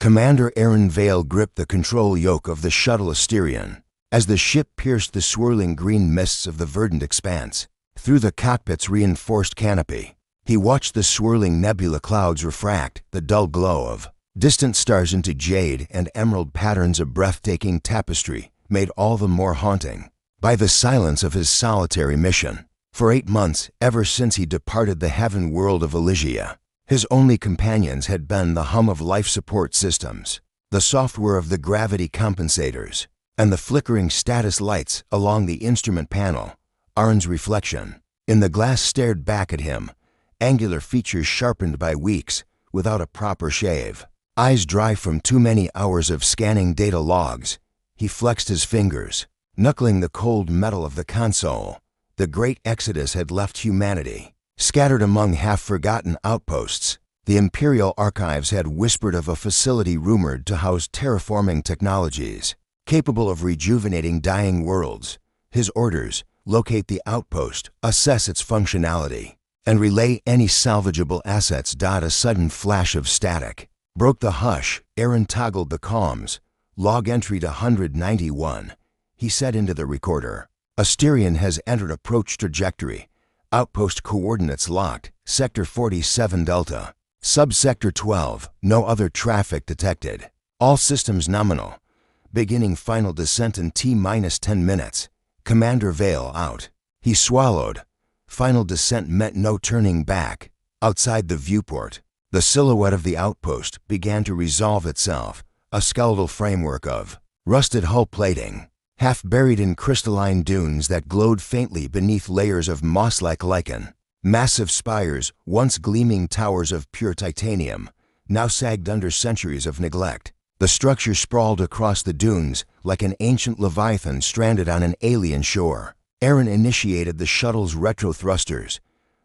Commander Aaron Vale gripped the control yoke of the shuttle Asterion. As the ship pierced the swirling green mists of the verdant expanse, through the cockpit's reinforced canopy, he watched the swirling nebula clouds refract the dull glow of distant stars into jade and emerald patterns of breathtaking tapestry, made all the more haunting by the silence of his solitary mission. For 8 months, ever since he departed the heaven world of Elysia, his only companions had been the hum of life support systems, the software of the gravity compensators, and the flickering status lights along the instrument panel. Aaron's reflection in the glass stared back at him, angular features sharpened by weeks without a proper shave, eyes dry from too many hours of scanning data logs. He flexed his fingers, knuckling the cold metal of the console. The great exodus had left humanity scattered among half-forgotten outposts. The Imperial Archives had whispered of a facility rumored to house terraforming technologies, capable of rejuvenating dying worlds. His orders: locate the outpost, assess its functionality, and relay any salvageable assets. A sudden flash of static broke the hush. Aaron toggled the comms. Log entry to 191. He said into the recorder. Asterion has entered approach trajectory. Outpost coordinates locked. Sector 47 Delta. Subsector 12. No other traffic detected. All systems nominal. Beginning final descent in T-10 minutes. Commander Vale out. He swallowed. Final descent meant no turning back. Outside the viewport, the silhouette of the outpost began to resolve itself, a skeletal framework of rusted hull plating, half buried in crystalline dunes that glowed faintly beneath layers of moss-like lichen. Massive spires, once gleaming towers of pure titanium, now sagged under centuries of neglect. The structure sprawled across the dunes like an ancient leviathan stranded on an alien shore. Aaron initiated the shuttle's retro thrusters.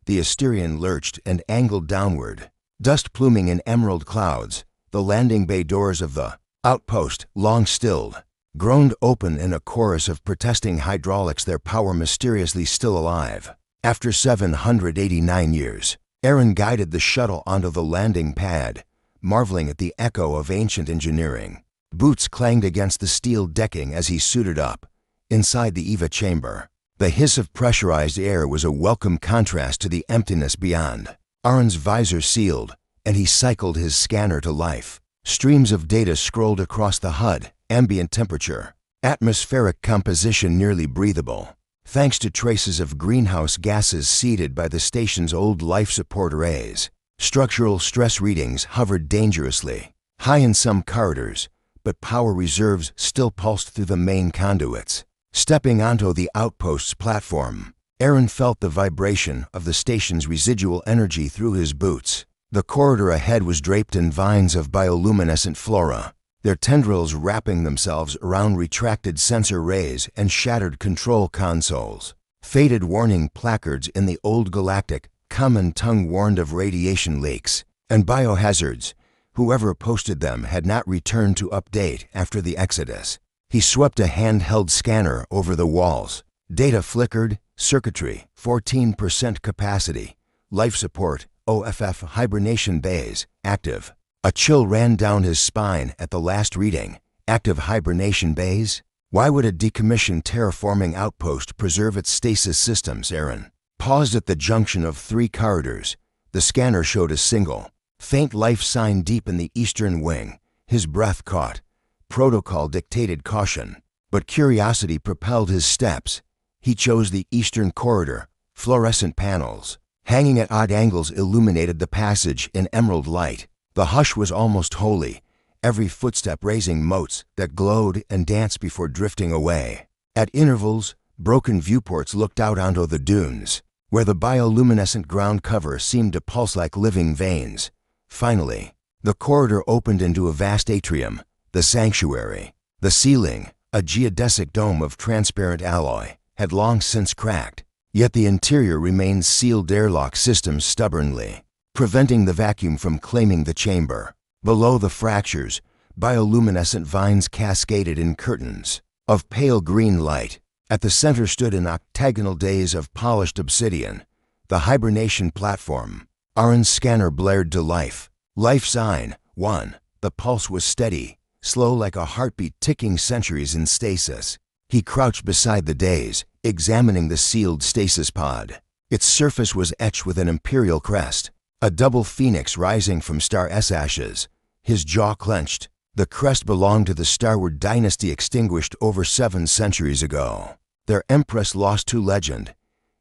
The Asterion lurched and angled downward, dust pluming in emerald clouds. The landing bay doors of the outpost, long stilled, groaned open in a chorus of protesting hydraulics, their power mysteriously still alive. After 789 years, Aaron guided the shuttle onto the landing pad, marveling at the echo of ancient engineering. Boots clanged against the steel decking as he suited up. Inside the EVA chamber, the hiss of pressurized air was a welcome contrast to the emptiness beyond. Aaron's visor sealed, and he cycled his scanner to life. Streams of data scrolled across the HUD. Ambient temperature, atmospheric composition nearly breathable, thanks to traces of greenhouse gases seeded by the station's old life support arrays. Structural stress readings hovered dangerously high in some corridors, but power reserves still pulsed through the main conduits. Stepping onto the outpost's platform, Aaron felt the vibration of the station's residual energy through his boots. The corridor ahead was draped in vines of bioluminescent flora, their tendrils wrapping themselves around retracted sensor rays and shattered control consoles. Faded warning placards in the old galactic common tongue warned of radiation leaks and biohazards. Whoever posted them had not returned to update after the exodus. He swept a handheld scanner over the walls. Data flickered. Circuitry, 14% capacity. Life support, OFF hibernation bays, active. A chill ran down his spine at the last reading. Active hibernation bays? Why would a decommissioned terraforming outpost preserve its stasis systems? Aaron paused at the junction of 3 corridors. The scanner showed a single, faint life sign deep in the eastern wing. His breath caught. Protocol dictated caution, but curiosity propelled his steps. He chose the eastern corridor. Fluorescent panels, hanging at odd angles, illuminated the passage in emerald light. The hush was almost holy, every footstep raising motes that glowed and danced before drifting away. At intervals, broken viewports looked out onto the dunes, where the bioluminescent ground cover seemed to pulse like living veins. Finally, the corridor opened into a vast atrium, the sanctuary. The ceiling, a geodesic dome of transparent alloy, had long since cracked, yet the interior remained sealed airlock systems stubbornly, preventing the vacuum from claiming the chamber. Below the fractures, bioluminescent vines cascaded in curtains of pale green light. At the center stood an octagonal dais of polished obsidian, the hibernation platform. Aaron's scanner blared to life. Life sign, 1. The pulse was steady, slow like a heartbeat ticking centuries in stasis. He crouched beside the days, examining the sealed stasis pod. Its surface was etched with an imperial crest, a double phoenix rising from Star S ashes. His jaw clenched. The crest belonged to the Starward dynasty extinguished over 7 centuries ago. Their Empress lost to legend.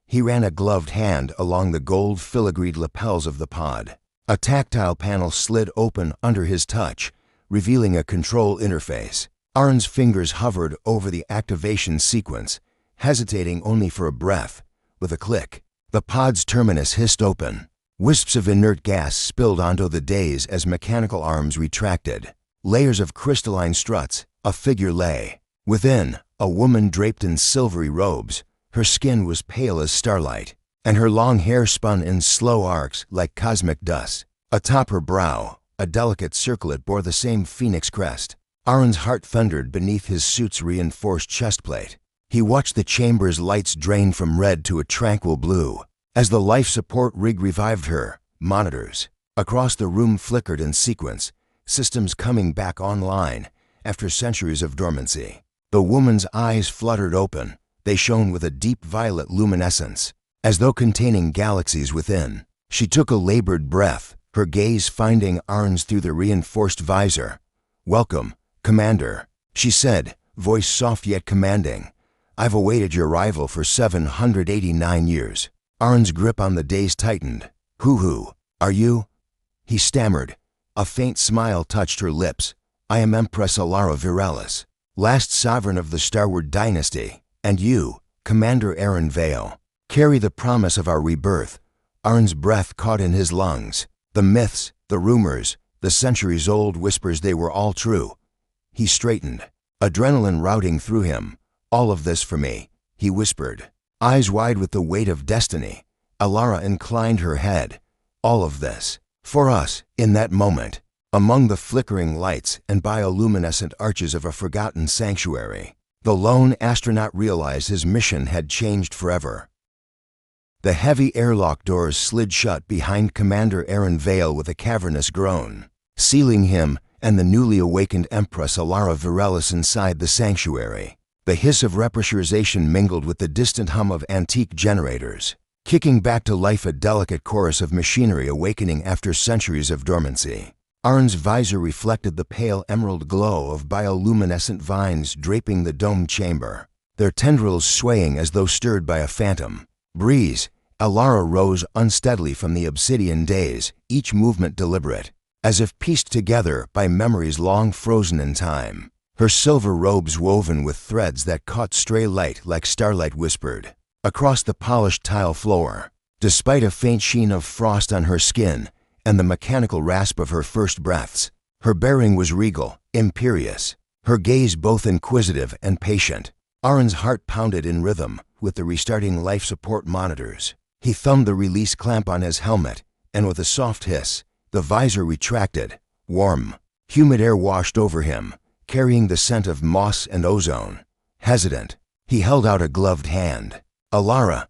He ran a gloved hand along the gold filigreed lapels of the pod. A tactile panel slid open under his touch, revealing a control interface. Arn's fingers hovered over the activation sequence, hesitating only for a breath. With a click, the pod's terminus hissed open. Wisps of inert gas spilled onto the days as mechanical arms retracted. Layers of crystalline struts, a figure lay. Within, a woman draped in silvery robes. Her skin was pale as starlight, and her long hair spun in slow arcs like cosmic dust. Atop her brow, a delicate circlet bore the same phoenix crest. Arn's heart thundered beneath his suit's reinforced chestplate. He watched the chamber's lights drain from red to a tranquil blue. As the life support rig revived her, monitors across the room flickered in sequence, systems coming back online after centuries of dormancy. The woman's eyes fluttered open. They shone with a deep violet luminescence, as though containing galaxies within. She took a labored breath, her gaze finding Arn's through the reinforced visor. "Welcome, Commander," she said, voice soft yet commanding. "I've awaited your arrival for 789 years. Arn's grip on the days tightened. Who are you?" He stammered. A faint smile touched her lips. "I am Empress Alara Viralis, last sovereign of the Starward dynasty, and you, Commander Aaron Vale, carry the promise of our rebirth." Arn's breath caught in his lungs. The myths, the rumors, the centuries-old whispers, they were all true. He straightened, adrenaline routing through him. "All of this for me," he whispered, eyes wide with the weight of destiny. Alara inclined her head. "All of this. For us, in that moment, among the flickering lights and bioluminescent arches of a forgotten sanctuary." The lone astronaut realized his mission had changed forever. The heavy airlock doors slid shut behind Commander Aaron Vale with a cavernous groan, sealing him and the newly awakened Empress Alara Viralis inside the sanctuary. The hiss of repressurization mingled with the distant hum of antique generators, kicking back to life a delicate chorus of machinery awakening after centuries of dormancy. Arn's visor reflected the pale emerald glow of bioluminescent vines draping the domed chamber, their tendrils swaying as though stirred by a phantom breeze. Alara rose unsteadily from the obsidian days, each movement deliberate, as if pieced together by memories long frozen in time. Her silver robes woven with threads that caught stray light like starlight whispered across the polished tile floor. Despite a faint sheen of frost on her skin and the mechanical rasp of her first breaths, her bearing was regal, imperious, her gaze both inquisitive and patient. Arn's heart pounded in rhythm with the restarting life support monitors. He thumbed the release clamp on his helmet, and with a soft hiss, the visor retracted. Warm, humid air washed over him, carrying the scent of moss and ozone. Hesitant, he held out a gloved hand. "Alara,"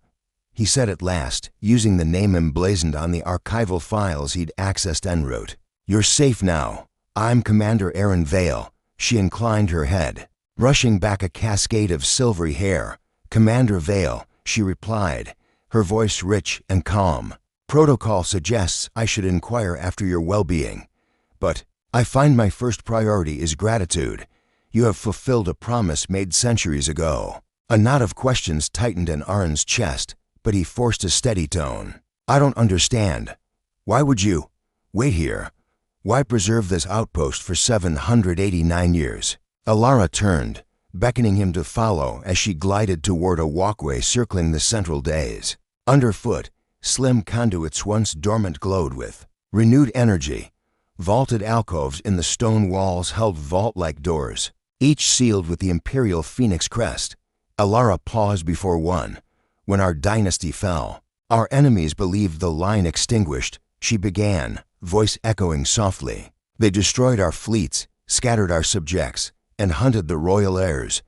he said at last, using the name emblazoned on the archival files he'd accessed en route. "You're safe now. I'm Commander Aaron Vale." She inclined her head, brushing back a cascade of silvery hair. "Commander Vale," she replied, her voice rich and calm. "Protocol suggests I should inquire after your well-being, but I find my first priority is gratitude. You have fulfilled a promise made centuries ago." A knot of questions tightened in Arn's chest, but he forced a steady tone. "I don't understand. Why would you wait here? Why preserve this outpost for 789 years? Alara turned, beckoning him to follow as she glided toward a walkway circling the central days. Underfoot, slim conduits once dormant glowed with renewed energy. Vaulted alcoves in the stone walls held vault-like doors, each sealed with the imperial phoenix crest. Alara paused before one. "When our dynasty fell, our enemies believed the line extinguished," she began, voice echoing softly. "They destroyed our fleets, scattered our subjects, and hunted the royal heirs.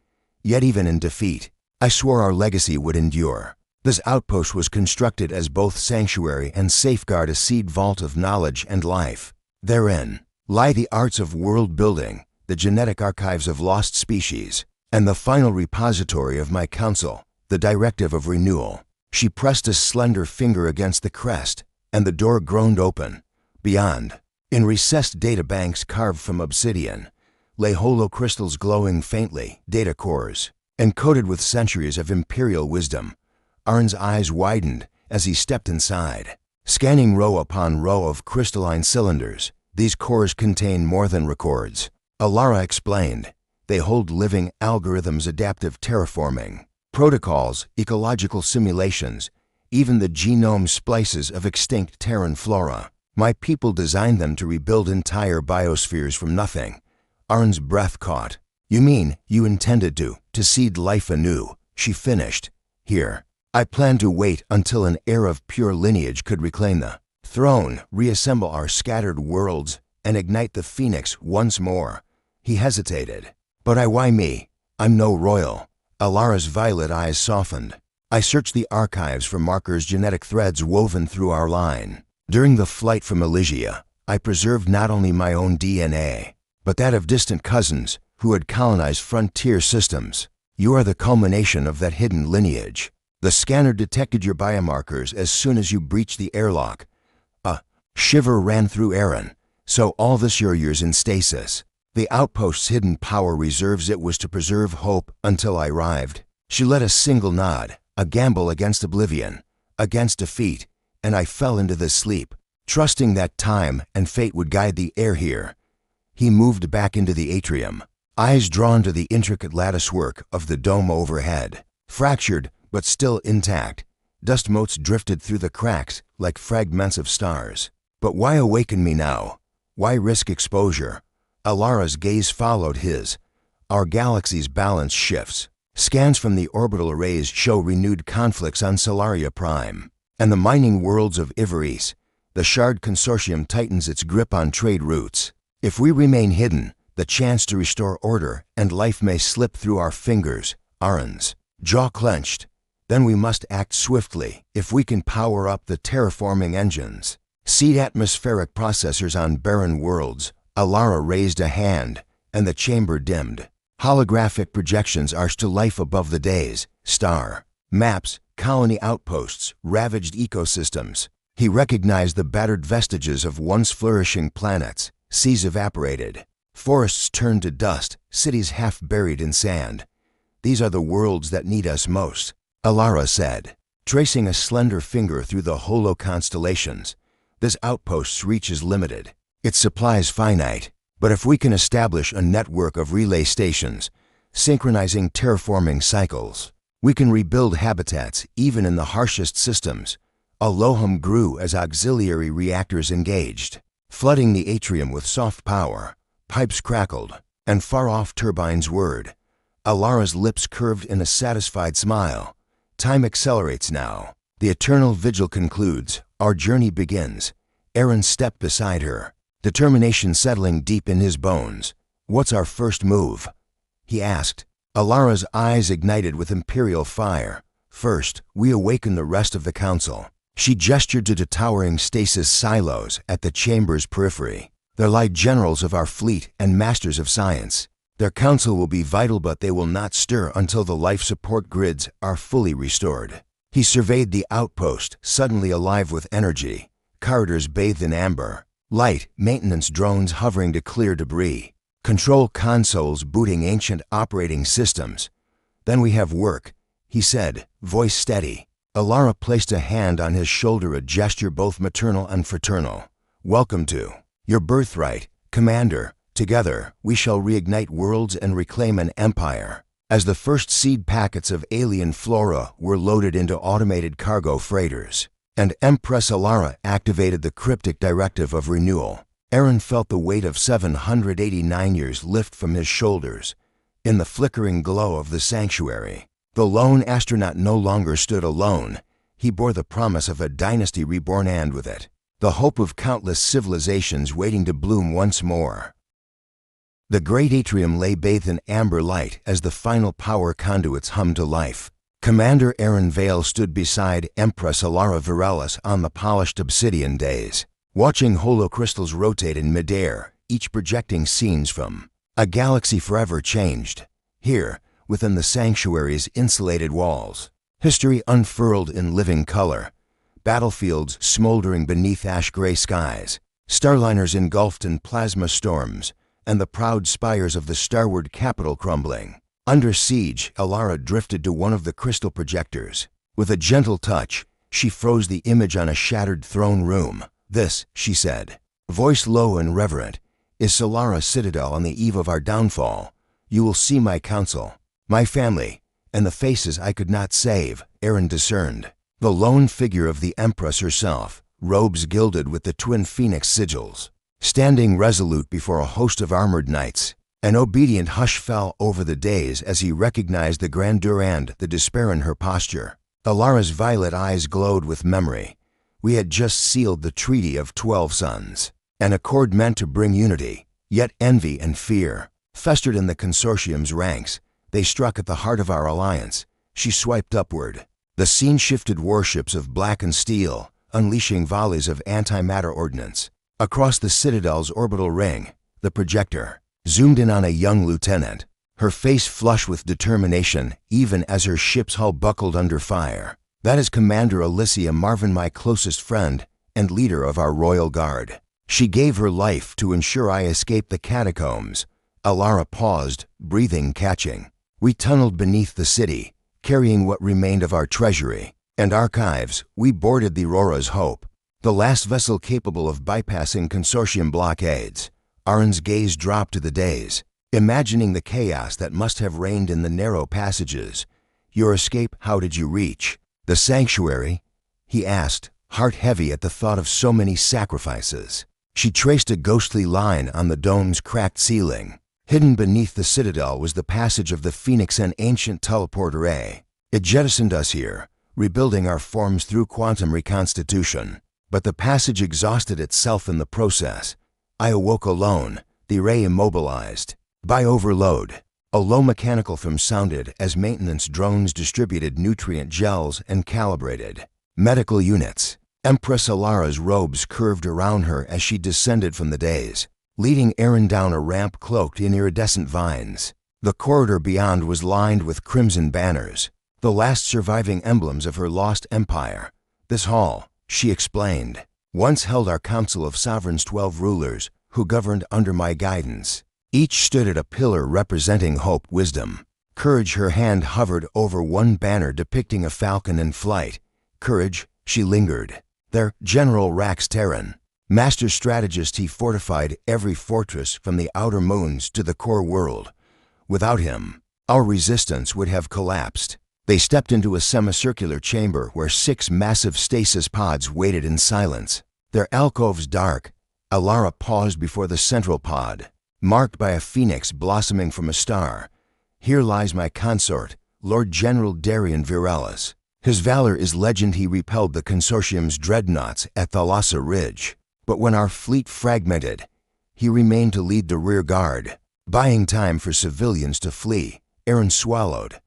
Yet even in defeat, I swore our legacy would endure. This outpost was constructed as both sanctuary and safeguard, a seed vault of knowledge and life. Therein, lie the arts of world building, the genetic archives of lost species, and the final repository of my counsel, the directive of renewal. She pressed a slender finger against the crest, and the door groaned open. Beyond, in recessed databanks carved from obsidian, lay holocrystals glowing faintly, data cores, encoded with centuries of imperial wisdom. Arn's eyes widened as he stepped inside. Scanning row upon row of crystalline cylinders, these cores contain more than records. Alara explained. They hold living algorithms, adaptive terraforming, protocols, ecological simulations, even the genome splices of extinct Terran flora. My people designed them to rebuild entire biospheres from nothing. Arn's breath caught. You mean you intended to seed life anew, she finished. Here, I planned to wait until an heir of pure lineage could reclaim the throne, reassemble our scattered worlds, and ignite the phoenix once more. He hesitated. But why me? I'm no royal. Alara's violet eyes softened. I searched the archives for markers, genetic threads woven through our line. During the flight from Elysia, I preserved not only my own DNA, but that of distant cousins who had colonized frontier systems. You are the culmination of that hidden lineage. The scanner detected your biomarkers as soon as you breached the airlock. A shiver ran through Aaron. So all this your years in stasis. The Outpost's hidden power reserves it was to preserve hope until I arrived. She let a single nod, a gamble against oblivion, against defeat, and I fell into this sleep, trusting that time and fate would guide the heir here. He moved back into the atrium, eyes drawn to the intricate latticework of the dome overhead. Fractured, but still intact, dust motes drifted through the cracks like fragments of stars. But why awaken me now? Why risk exposure? Alara's gaze followed his. Our galaxy's balance shifts. Scans from the orbital arrays show renewed conflicts on Solaria Prime and the mining worlds of Ivoris. The Shard Consortium tightens its grip on trade routes. If we remain hidden, the chance to restore order and life may slip through our fingers. Aron's jaw clenched. Then we must act swiftly if we can power up the terraforming engines. Seed atmospheric processors on barren worlds. Alara raised a hand, and the chamber dimmed. Holographic projections arched to life above the days, star, maps, colony outposts, ravaged ecosystems. He recognized the battered vestiges of once flourishing planets. Seas evaporated. Forests turned to dust, cities half buried in sand. These are the worlds that need us most, Alara said, tracing a slender finger through the holo constellations. This outpost's reach is limited. Its supplies finite. But if we can establish a network of relay stations, synchronizing terraforming cycles, we can rebuild habitats even in the harshest systems. Aloham grew as auxiliary reactors engaged, flooding the atrium with soft power. Pipes crackled, and far-off turbines whirred. Alara's lips curved in a satisfied smile. Time accelerates now. The eternal vigil concludes. Our journey begins. Aaron stepped beside her, determination settling deep in his bones. What's our first move? He asked. Alara's eyes ignited with imperial fire. First, we awaken the rest of the council. She gestured to the towering stasis silos at the chamber's periphery. There lie generals of our fleet and masters of science. Their counsel will be vital, but they will not stir until the life support grids are fully restored. He surveyed the outpost, suddenly alive with energy. Corridors bathed in amber. Light, maintenance drones hovering to clear debris. Control consoles booting ancient operating systems. Then we have work, he said, voice steady. Alara placed a hand on his shoulder, a gesture both maternal and fraternal. Welcome to your birthright, Commander. Together, we shall reignite worlds and reclaim an empire. As the first seed packets of alien flora were loaded into automated cargo freighters, and Empress Alara activated the cryptic directive of renewal, Aaron felt the weight of 789 years lift from his shoulders. In the flickering glow of the sanctuary, the lone astronaut no longer stood alone. He bore the promise of a dynasty reborn, and with it, the hope of countless civilizations waiting to bloom once more. The great atrium lay bathed in amber light as the final power conduits hummed to life. Commander Aaron Vale stood beside Empress Alara Virelis on the polished obsidian dais. Watching holocrystals rotate in midair, each projecting scenes from a galaxy forever changed. Here, within the sanctuary's insulated walls, history unfurled in living color, battlefields smoldering beneath ash-gray skies, starliners engulfed in plasma storms, and the proud spires of the starward capital crumbling. Under siege, Alara drifted to one of the crystal projectors. With a gentle touch, she froze the image on a shattered throne room. "This," she said, voice low and reverent, "is Solara Citadel on the eve of our downfall. You will see my council, my family, and the faces I could not save." Aaron discerned the lone figure of the Empress herself, robes gilded with the twin phoenix sigils, standing resolute before a host of armored knights. An obedient hush fell over the days as he recognized the grandeur and the despair in her posture. Alara's violet eyes glowed with memory. We had just sealed the Treaty of 12 Suns, an accord meant to bring unity, yet envy and fear festered in the consortium's ranks. They struck at the heart of our alliance. She swiped upward. The scene shifted, warships of black and steel, unleashing volleys of antimatter ordnance. Across the Citadel's orbital ring, the projector zoomed in on a young lieutenant, her face flush with determination even as her ship's hull buckled under fire. "That is Commander Alicia Marvin, my closest friend and leader of our Royal Guard. She gave her life to ensure I escaped the catacombs." Alara paused, breathing catching. "We tunneled beneath the city, carrying what remained of our treasury and archives. We boarded the Aurora's Hope, the last vessel capable of bypassing consortium blockades." Aaron's gaze dropped to the days, imagining the chaos that must have reigned in the narrow passages. "Your escape, how did you reach the sanctuary?" he asked, heart heavy at the thought of so many sacrifices. She traced a ghostly line on the dome's cracked ceiling. Hidden beneath the citadel was the passage of the Phoenix, an ancient teleport array. It jettisoned us here, rebuilding our forms through quantum reconstitution. But the passage exhausted itself in the process. I awoke alone, the array immobilized by overload. A low mechanical thrum sounded as maintenance drones distributed nutrient gels and calibrated medical units. Empress Alara's robes curved around her as she descended from the dais, leading Aaron down a ramp cloaked in iridescent vines. The corridor beyond was lined with crimson banners, the last surviving emblems of her lost empire. "This hall," she explained, "once held our council of sovereigns, 12 rulers who governed under my guidance. Each stood at a pillar representing hope, wisdom, courage." Her hand hovered over one banner depicting a falcon in flight. "Courage," she lingered. "Their General Rax Terran, master strategist, he fortified every fortress from the outer moons to the core world. Without him, our resistance would have collapsed." They stepped into a semicircular chamber where 6 massive stasis pods waited in silence, their alcoves dark. Alara paused before the central pod, marked by a phoenix blossoming from a star. "Here lies my consort, Lord General Darian Viralis. His valor is legend. He repelled the consortium's dreadnoughts at Thalassa Ridge. But when our fleet fragmented, he remained to lead the rear guard, buying time for civilians to flee." Aaron swallowed.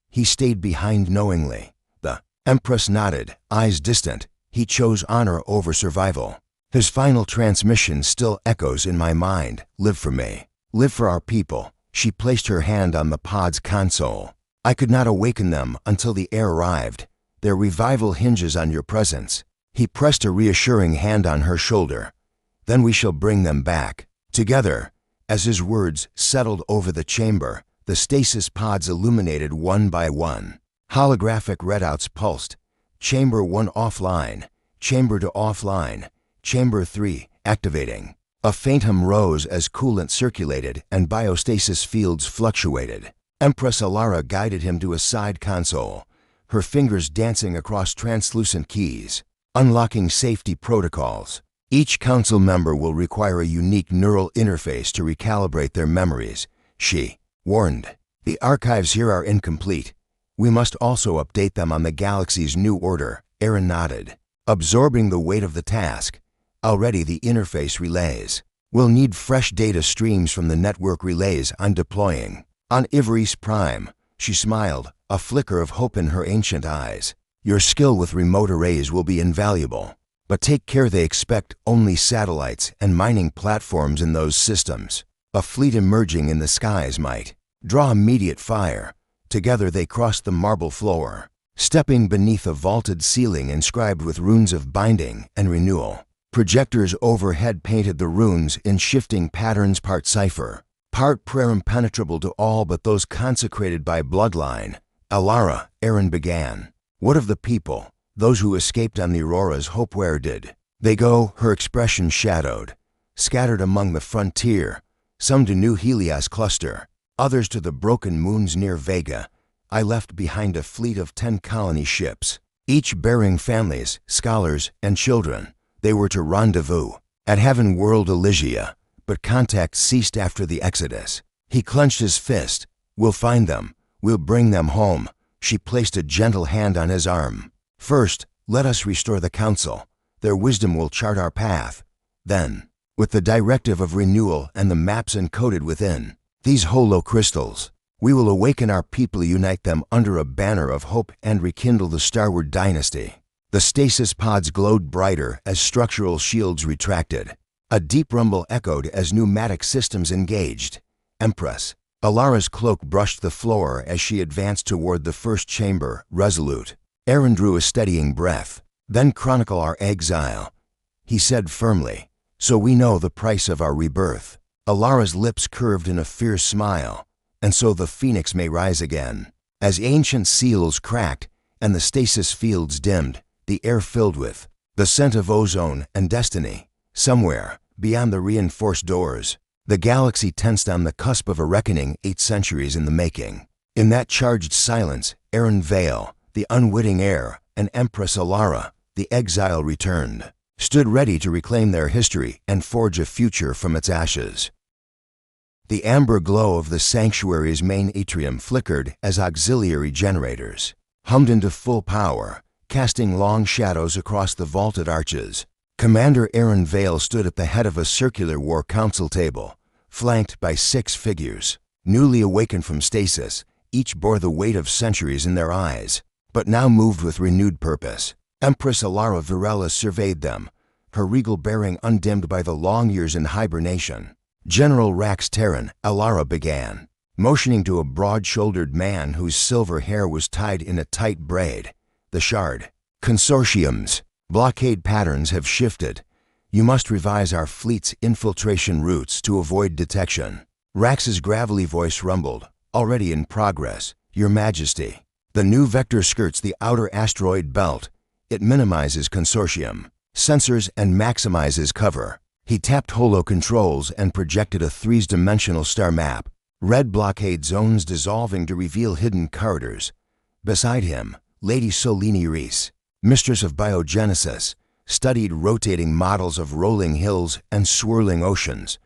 "He stayed behind knowingly." The Empress nodded, eyes distant. "He chose honor over survival. His final transmission still echoes in my mind. Live for me. Live for our people." She placed her hand on the pod's console. "I could not awaken them until the heir arrived. Their revival hinges on your presence." He pressed a reassuring hand on her shoulder. "Then we shall bring them back together." As his words settled over the chamber, the stasis pods illuminated one by one. Holographic readouts pulsed. Chamber 1 offline. Chamber 2 offline. Chamber 3 activating. A faint hum rose as coolant circulated and biostasis fields fluctuated. Empress Alara guided him to a side console, her fingers dancing across translucent keys, unlocking safety protocols. "Each council member will require a unique neural interface to recalibrate their memories," she warned. "The archives here are incomplete. We must also update them on the galaxy's new order." Aaron nodded, absorbing the weight of the task. "Already the interface relays. We'll need fresh data streams from the network relays I'm deploying on Ivris Prime." She smiled, a flicker of hope in her ancient eyes. "Your skill with remote arrays will be invaluable." But take care, they expect only satellites and mining platforms in those systems. A fleet emerging in the skies might draw immediate fire. Together they crossed the marble floor, stepping beneath a vaulted ceiling inscribed with runes of binding and renewal. Projectors overhead painted the runes in shifting patterns, part cipher, part prayer, impenetrable to all but those consecrated by bloodline. Alara, Aaron began. What of the people, those who escaped on the Aurora's Hope? Where did they go? Her expression shadowed. Scattered among the frontier, some to New Helios cluster, others to the broken moons near Vega. I left behind a fleet of 10 colony ships, each bearing families, scholars, and children. They were to rendezvous at Heaven World Elysia, but contact ceased after the exodus. He clenched his fist. We'll find them. We'll bring them home. She placed a gentle hand on his arm. First, let us restore the council. Their wisdom will chart our path. Then, with the directive of renewal and the maps encoded within these holo crystals, we will awaken our people, unite them under a banner of hope, and rekindle the Starward dynasty. The stasis pods glowed brighter as structural shields retracted. A deep rumble echoed as pneumatic systems engaged. Empress. Alara's cloak brushed the floor as she advanced toward the first chamber, resolute. Aaron drew a steadying breath. Then chronicle our exile, he said firmly, so we know the price of our rebirth. Alara's lips curved in a fierce smile. And so the phoenix may rise again. As ancient seals cracked and the stasis fields dimmed, the air filled with the scent of ozone and destiny. Somewhere, beyond the reinforced doors, the galaxy tensed on the cusp of a reckoning 8 centuries in the making. In that charged silence, Aaron Vale, the unwitting heir, and Empress Alara, the exile returned, stood ready to reclaim their history and forge a future from its ashes. The amber glow of the sanctuary's main atrium flickered as auxiliary generators hummed into full power, casting long shadows across the vaulted arches. Commander Aaron Vale stood at the head of a circular war council table, flanked by 6 figures. Newly awakened from stasis, each bore the weight of centuries in their eyes, but now moved with renewed purpose. Empress Alara Virella surveyed them, her regal bearing undimmed by the long years in hibernation. General Rax Terran, Alara began, motioning to a broad-shouldered man whose silver hair was tied in a tight braid. The Shard. Consortiums. Blockade patterns have shifted. You must revise our fleet's infiltration routes to avoid detection. Rax's gravelly voice rumbled. Already in progress, Your Majesty. The new vector skirts the outer asteroid belt. It minimizes consortium sensors and maximizes cover. He tapped holo controls and projected a 3-dimensional star map. Red blockade zones dissolving to reveal hidden corridors. Beside him, Lady Solini Reese, mistress of biogenesis, studied rotating models of rolling hills and swirling oceans.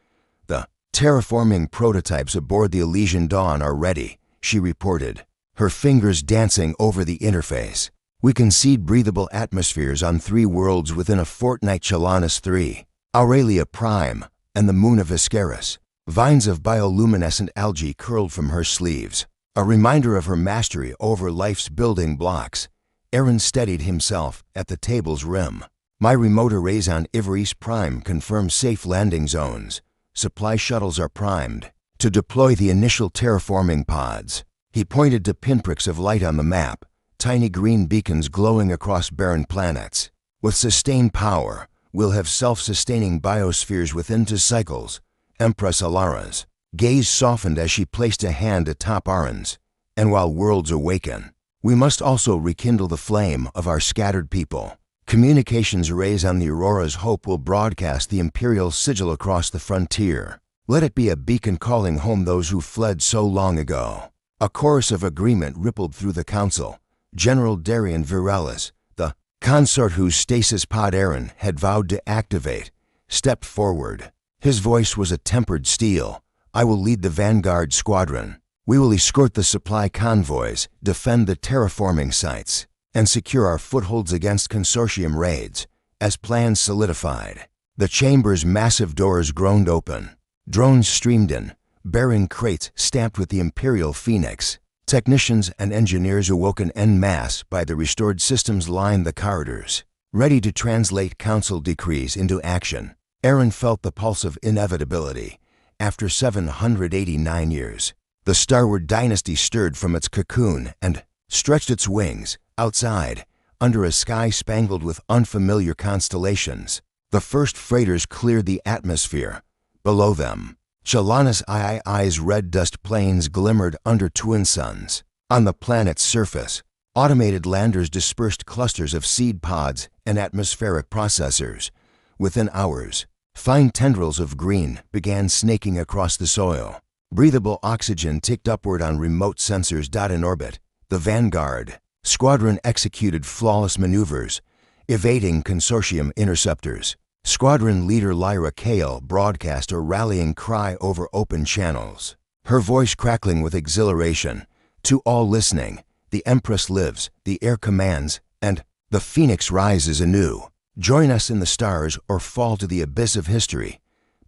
The terraforming prototypes aboard the Elysian Dawn are ready, she reported, her fingers dancing over the interface. We can seed breathable atmospheres on 3 worlds within a fortnight. Chelanus 3. Aurelia Prime, and the moon of Iscarus. Vines of bioluminescent algae curled from her sleeves, a reminder of her mastery over life's building blocks. Aaron steadied himself at the table's rim. My remote arrays on Ivris Prime confirm safe landing zones. Supply shuttles are primed to deploy the initial terraforming pods. He pointed to pinpricks of light on the map, tiny green beacons glowing across barren planets. With sustained power, we'll have self-sustaining biospheres within 2 cycles. Empress Alara's gaze softened as she placed a hand atop Aaron's. And while worlds awaken, we must also rekindle the flame of our scattered people. Communications arrays on the Aurora's Hope will broadcast the Imperial sigil across the frontier. Let it be a beacon calling home those who fled so long ago. A chorus of agreement rippled through the council. General Darian Virelis, the consort whose stasis pod Aaron had vowed to activate, stepped forward. His voice was a tempered steel. I will lead the vanguard squadron. We will escort the supply convoys, defend the terraforming sites, and secure our footholds against consortium raids. As plans solidified, the chamber's massive doors groaned open. Drones streamed in, bearing crates stamped with the Imperial Phoenix. Technicians and engineers awoken en masse by the restored systems lined the corridors. ready to translate council decrees into action. Aaron felt the pulse of inevitability. After 789 years, the Starward dynasty stirred from its cocoon and stretched its wings. Outside, under a sky spangled with unfamiliar constellations, the first freighters cleared the atmosphere. Below them, Chalana's II's red dust plains glimmered under twin suns. On the planet's surface, automated landers dispersed clusters of seed pods and atmospheric processors. Within hours, fine tendrils of green began snaking across the soil. Breathable oxygen ticked upward on remote sensors. In orbit, the Vanguard squadron executed flawless maneuvers, evading consortium interceptors. Squadron leader Lyra Kale broadcast a rallying cry over open channels, her voice crackling with exhilaration. To all listening, the Empress lives, the air commands, and the Phoenix rises anew. Join us in the stars or fall to the abyss of history.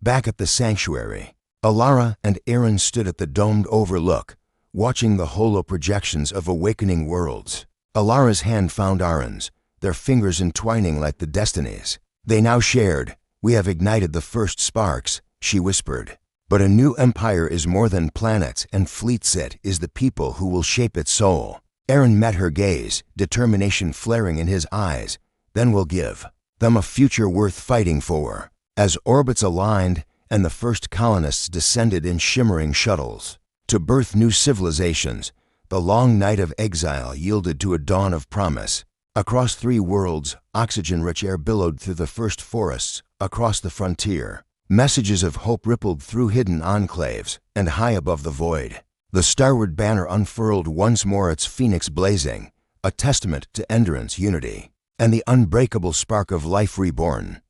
Back at the sanctuary, Alara and Aaron stood at the domed overlook, watching the holo projections of awakening worlds. Alara's hand found Aaron's, their fingers entwining like the destinies they now shared. We have ignited the first sparks, she whispered. But a new empire is more than planets, and Fleetsit is the people who will shape its soul. Aaron met her gaze, determination flaring in his eyes. Then we'll give them a future worth fighting for. As orbits aligned and the first colonists descended in shimmering shuttles to birth new civilizations, the long night of exile yielded to a dawn of promise. Across 3 worlds, oxygen-rich air billowed through the first forests. Across the frontier, messages of hope rippled through hidden enclaves, and high above the void, the Starward banner unfurled once more, its phoenix blazing, a testament to Endurance unity and the unbreakable spark of life reborn.